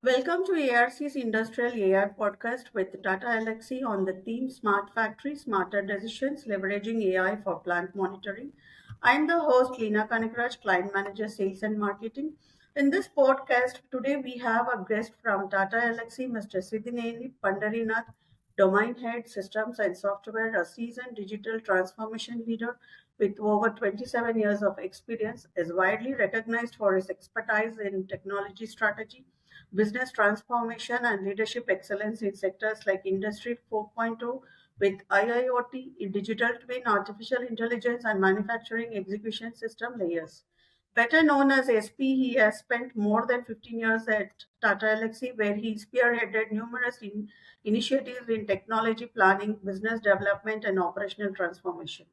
Welcome to ARC's Industrial AI podcast with Tata Elxsi on the theme Smart Factory, Smarter Decisions, Leveraging AI for Plant Monitoring. I'm the host, Leena Kanickaraj, Client Manager, Sales and Marketing. In this podcast, today we have a guest from Tata Elxsi, Mr. Siddineni Pandarinath, Domain Head, Systems and Software, a seasoned digital transformation leader with over 27 years of experience, is widely recognized for his expertise in technology strategy, business transformation, and leadership excellence in sectors like Industry 4.0 with IIoT, digital twin, artificial intelligence, and manufacturing execution system layers. Better known as SP, he has spent more than 15 years at Tata Elxsi, where he spearheaded numerous initiatives in technology planning, business development, and operational transformation.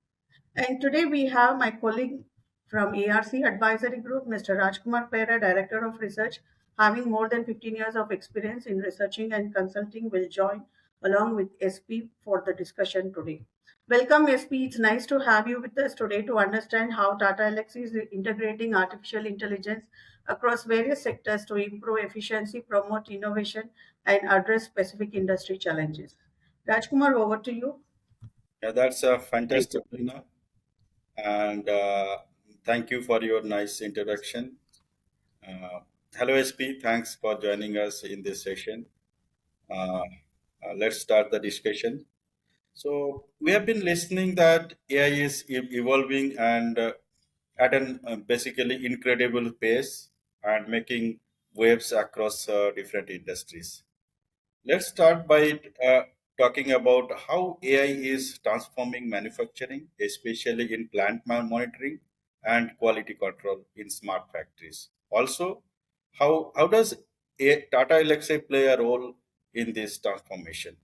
And today we have my colleague from ARC Advisory Group, Mr. Rajkumar Paira, Director of Research, having more than 15 years of experience in researching and consulting, will join along with SP for the discussion today. Welcome, SP. It's nice to have you with us today to understand how Tata Elxsi is integrating artificial intelligence across various sectors to improve efficiency, promote innovation, and address specific industry challenges. Rajkumar, over to you. Yeah, that's a Thank fantastic, you. Lina. And thank you for your nice introduction. Uh, Hello, SP. Thanks for joining us in this session. Uh, let's start the discussion. So we have been listening that AI is evolving and at an basically incredible pace and making waves across different industries. Let's start by talking about how AI is transforming manufacturing, especially in plant monitoring and quality control in smart factories. Also, how does Tata Elxsi play a role in this transformation?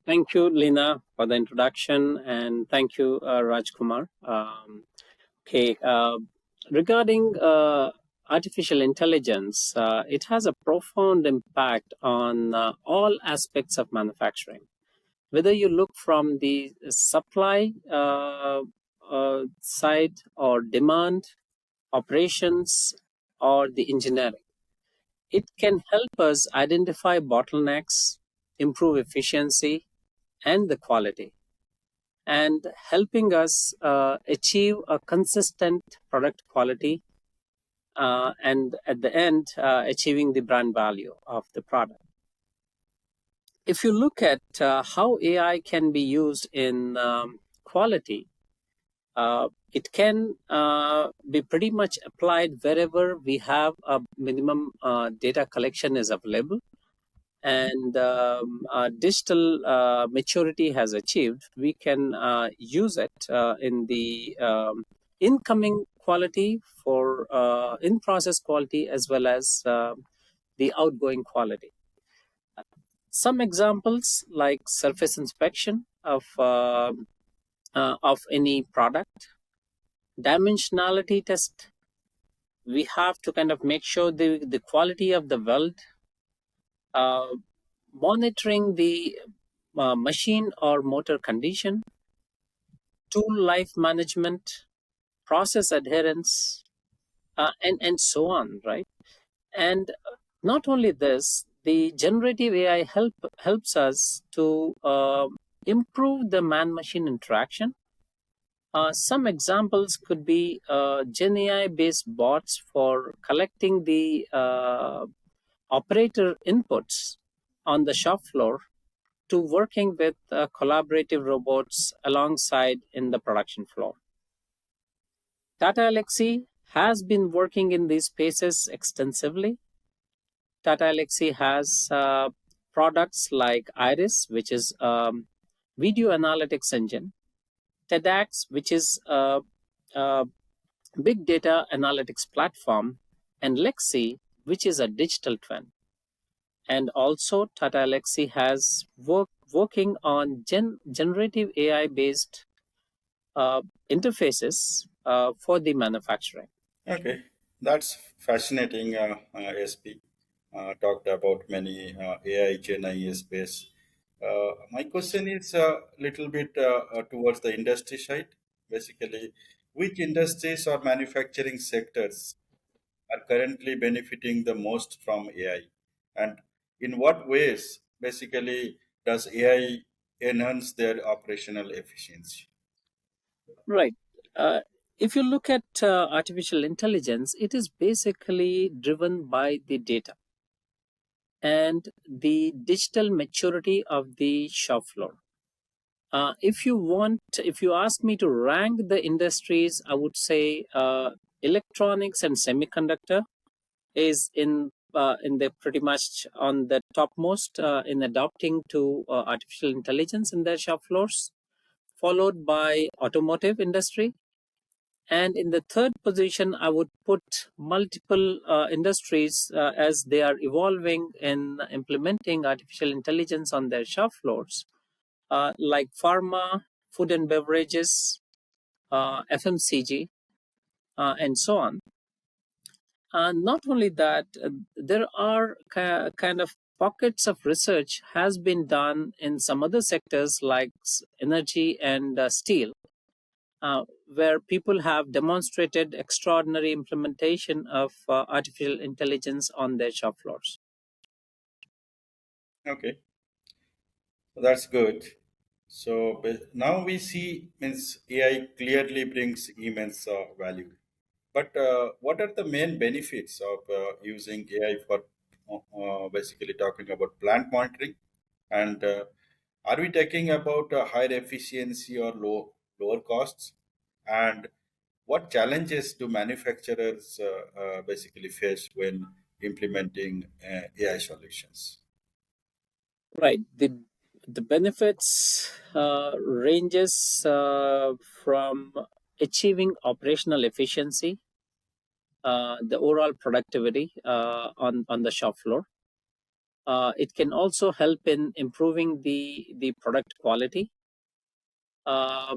Thank you, Lina, for the introduction, and thank you, Rajkumar. Okay, regarding artificial intelligence, it has a profound impact on all aspects of manufacturing. Whether you look from the supply side or demand, operations, or the engineering. It can help us identify bottlenecks, improve efficiency and the quality, and helping us achieve a consistent product quality and at the end, achieving the brand value of the product. If you look at how AI can be used in quality, it can be pretty much applied wherever we have a minimum data collection is available and digital maturity has achieved, we can use it in the incoming quality for in-process quality as well as the outgoing quality. Some examples like surface inspection of any product, dimensionality test. We have to kind of make sure the quality of the weld, uh, monitoring the machine or motor condition, tool life management, process adherence, and so on, right? And not only this, the generative AI helps us to improve the man-machine interaction. Some examples could be Gen AI-based bots for collecting the operator inputs on the shop floor to working with collaborative robots alongside in the production floor. Tata Elxsi has been working in these spaces extensively. Tata Elxsi has products like Iris, which is video analytics engine, TEDx, which is a big data analytics platform, and Lexi, which is a digital twin. And also, Tata Elxsi has working on generative AI based interfaces for the manufacturing. Okay, that's fascinating. SP talked about many AI Gen AI space. My question is a little bit towards the industry side. Basically, which industries or manufacturing sectors are currently benefiting the most from AI? And in what ways, basically, does AI enhance their operational efficiency? Right. Uh, if you look at artificial intelligence, it is basically driven by the data and the digital maturity of the shop floor. If you ask me to rank the industries, I would say electronics and semiconductor is in the pretty much on the topmost in adopting to artificial intelligence in their shop floors, followed by automotive industry, and in the third position I would put multiple industries as they are evolving in implementing artificial intelligence on their shop floors, like pharma, food and beverages, FMCG, and so on. Not only that, there are kind of pockets of research has been done in some other sectors like energy and steel, where people have demonstrated extraordinary implementation of artificial intelligence on their shop floors. Okay, so that's good. So now we see means AI clearly brings immense value. But what are the main benefits of using AI for basically talking about plant monitoring? And are we talking about higher efficiency or lower costs? And what challenges do manufacturers basically face when implementing AI solutions? Right. The benefits ranges from achieving operational efficiency, the overall productivity on the shop floor. It can also help in improving the product quality. Uh,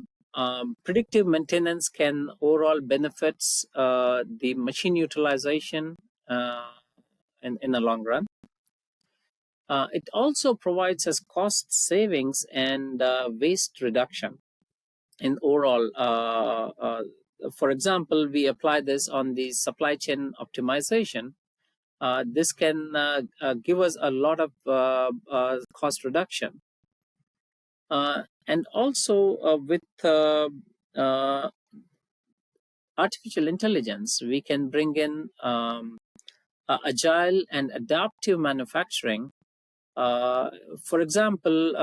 Predictive maintenance can overall benefits the machine utilization uh, in the long run. It also provides us cost savings and waste reduction in overall. For example, we apply this on the supply chain optimization. This can give us a lot of cost reduction. And also with uh, artificial intelligence, we can bring in agile and adaptive manufacturing. Uh, for example,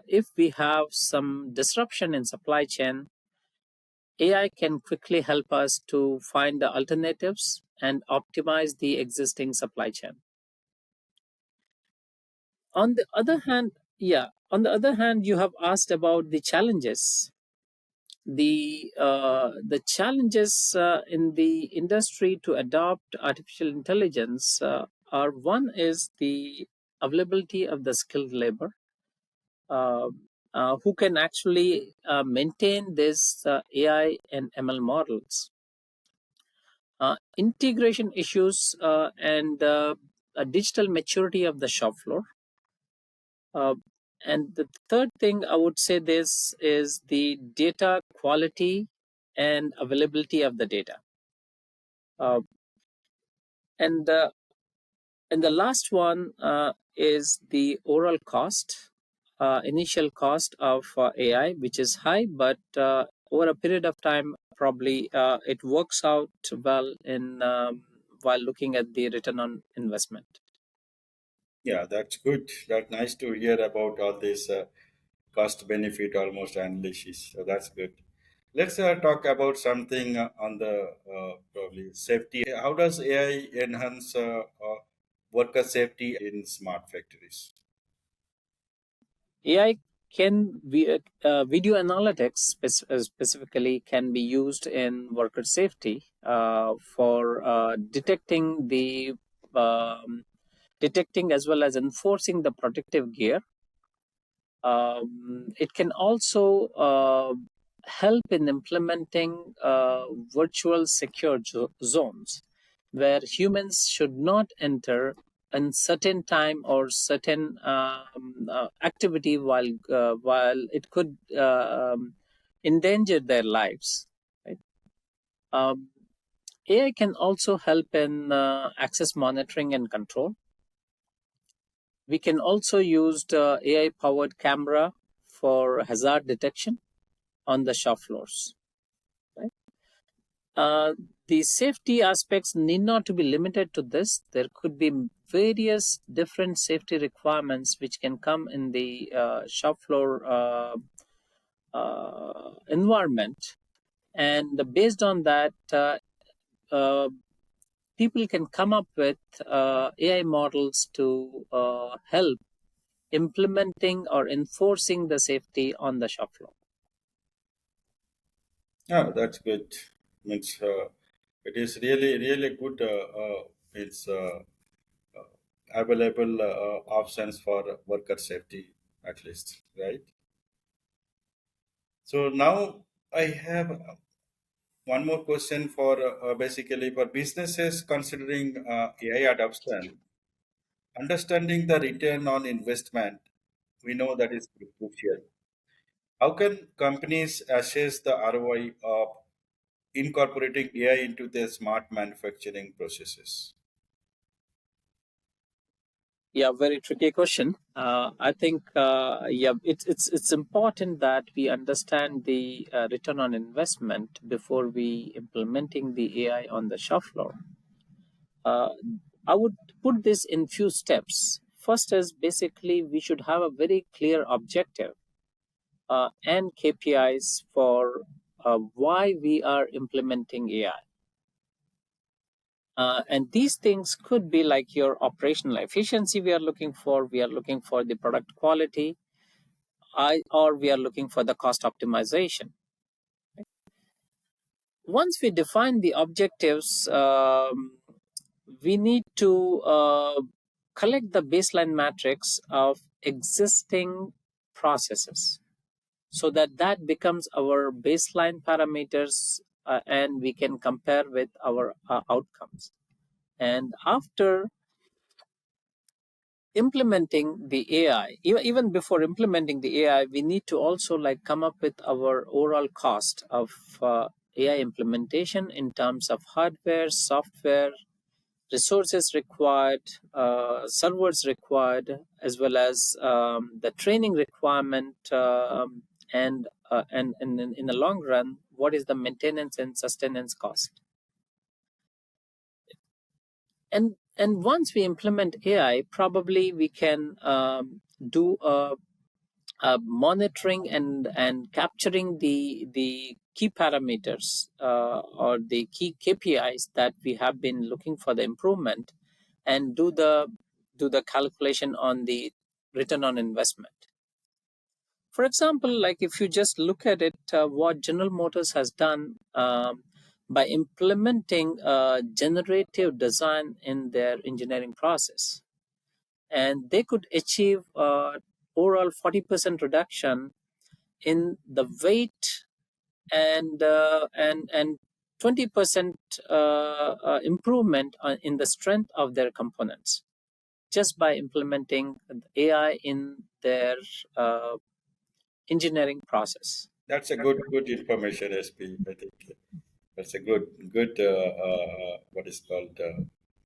if we have some disruption in supply chain, AI can quickly help us to find the alternatives and optimize the existing supply chain. On the other hand, on the other hand, you have asked about the challenges. The challenges in the industry to adopt artificial intelligence are, one is the availability of the skilled labor, uh, who can actually maintain this AI and ML models. Integration issues and digital maturity of the shop floor. Uh, and the third thing I would say this is the data quality and availability of the data. Uh, and the last one is the overall cost, initial cost of AI, which is high, but over a period of time, probably it works out well in while looking at the return on investment. Yeah, that's good. That's nice to hear about all this cost benefit almost analysis. So that's good. Let's talk about something on the probably safety. How does AI enhance worker safety in smart factories? AI can be video analytics specifically can be used in worker safety for um, detecting as well as enforcing the protective gear. It can also help in implementing virtual secure zones where humans should not enter in certain time or certain activity while it could endanger their lives. Right? Um, AI can also help in access monitoring and control. We can also use the AI powered camera for hazard detection on the shop floors. Right? Uh, the safety aspects need not to be limited to this. There could be various different safety requirements which can come in the shop floor environment, and based on that, uh, people can come up with AI models to help implementing or enforcing the safety on the shop floor. Yeah, that's good. Means it is really really good. It's available options for worker safety at least, right? So now I have one more question for basically for businesses considering AI adoption, understanding the return on investment. We know that is crucial. How can companies assess the ROI of incorporating AI into their smart manufacturing processes? Yeah, very tricky question. I think yeah, it's important that we understand the return on investment before we implementing the AI on the shop floor. Uh, I would put this in few steps. First is basically we should have a very clear objective and KPIs for why we are implementing AI. And these things could be like your operational efficiency we are looking for the product quality, or we are looking for the cost optimization. Once we define the objectives, we need to collect the baseline matrix of existing processes so that that becomes our baseline parameters, and we can compare with our outcomes. And after implementing the AI, even before implementing the AI, we need to also like come up with our overall cost of AI implementation in terms of hardware, software, resources required, servers required, as well as the training requirement, and in the long run, what is the maintenance and sustenance cost? And once we implement AI, probably we can do monitoring and capturing the key parameters, or the key KPIs that we have been looking for the improvement, and do the calculation on the return on investment. For example, like if you just look at it, what General Motors has done by implementing generative design in their engineering process, and they could achieve overall 40% reduction in the weight, and 20% improvement in the strength of their components, just by implementing AI in their uh, engineering process. That's a good information, SP. I think that's a good what is called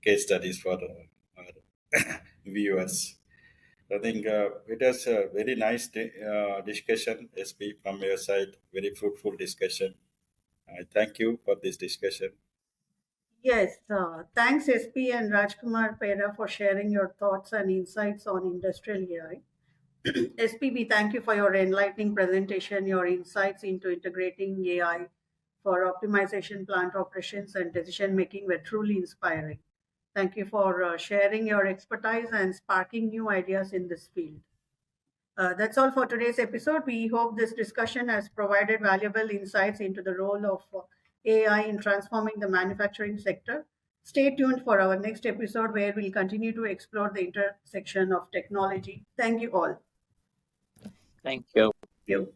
case studies for our viewers. I think it was a very nice discussion, SP, from your side. Very fruitful discussion. I thank you for this discussion. Yes, thanks SP and Rajkumar Paira for sharing your thoughts and insights on industrial AI. SPB, thank you for your enlightening presentation. Your insights into integrating AI for optimization, plant operations, and decision making were truly inspiring. Thank you for sharing your expertise and sparking new ideas in this field. That's all for today's episode. We hope this discussion has provided valuable insights into the role of AI in transforming the manufacturing sector. Stay tuned for our next episode where we'll continue to explore the intersection of technology. Thank you all. Thank you. Thank you.